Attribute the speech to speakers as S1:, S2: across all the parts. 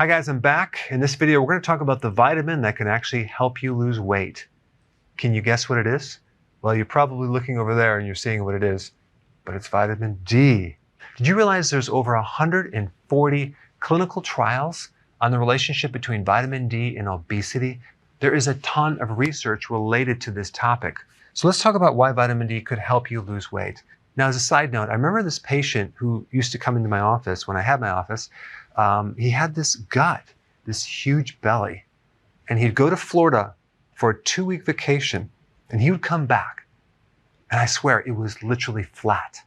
S1: Hi guys, I'm back. In this video, we're going to talk about the vitamin that can actually help you lose weight. Can you guess what it is? Well, you're probably looking over there and you're seeing what it is, but it's vitamin D. Did you realize there's over 140 clinical trials on the relationship between vitamin D and obesity? There is a ton of research related to this topic. So let's talk about why vitamin D could help you lose weight. Now, as a side note, I remember this patient who used to come into my office when I had my office. He had this gut, this huge belly, and he'd go to Florida for a 2-week vacation, and he would come back, and I swear it was literally flat.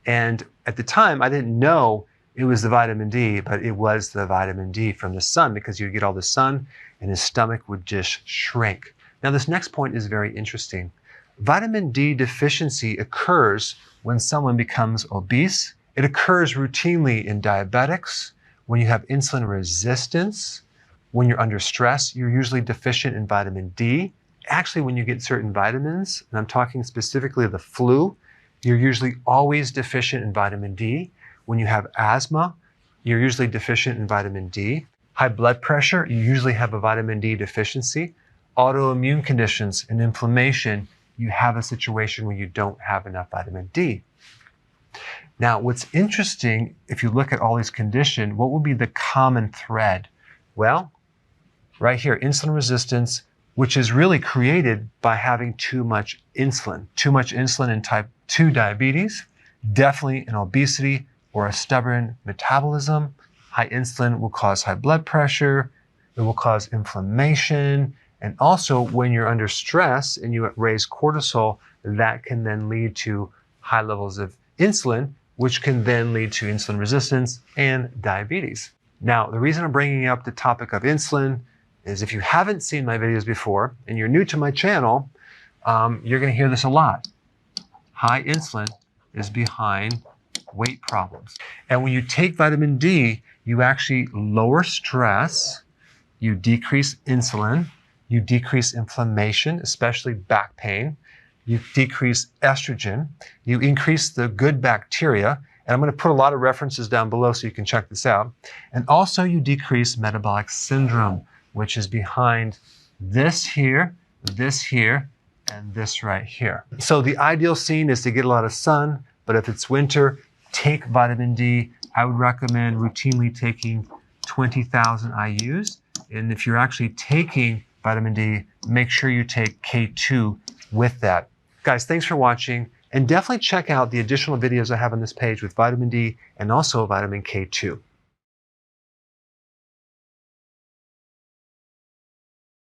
S1: And at the time, I didn't know it was the vitamin D, but it was the vitamin D from the sun, because you'd get all the sun, and his stomach would just shrink. Now, this next point is very interesting. Vitamin D deficiency occurs when someone becomes obese. It occurs routinely in diabetics. When you have insulin resistance, when you're under stress, you're usually deficient in vitamin D. Actually, when you get certain vitamins, and I'm talking specifically the flu, you're usually always deficient in vitamin D. When you have asthma, you're usually deficient in vitamin D. High blood pressure, you usually have a vitamin D deficiency. Autoimmune conditions and inflammation, you have a situation where you don't have enough vitamin D. Now, what's interesting, if you look at all these conditions, what would be the common thread? Well, right here, insulin resistance, which is really created by having too much insulin. Too much insulin in type 2 diabetes, definitely in obesity or a stubborn metabolism. High insulin will cause high blood pressure. It will cause inflammation. And also, when you're under stress and you raise cortisol, that can then lead to high levels of insulin, which can then lead to insulin resistance and diabetes. Now, the reason I'm bringing up the topic of insulin is if you haven't seen my videos before and you're new to my channel, you're going to hear this a lot. High insulin is behind weight problems. And when you take vitamin D, you actually lower stress, you decrease insulin, you decrease inflammation, especially back pain. You decrease estrogen, you increase the good bacteria, and I'm going to put a lot of references down below so you can check this out. And also you decrease metabolic syndrome, which is behind this here, and this right here. So the ideal scene is to get a lot of sun, but if it's winter, take vitamin D. I would recommend routinely taking 20,000 IUs. And if you're actually taking vitamin D, make sure you take K2 with that. Guys, thanks for watching, and definitely check out the additional videos I have on this page with vitamin D and also vitamin K2.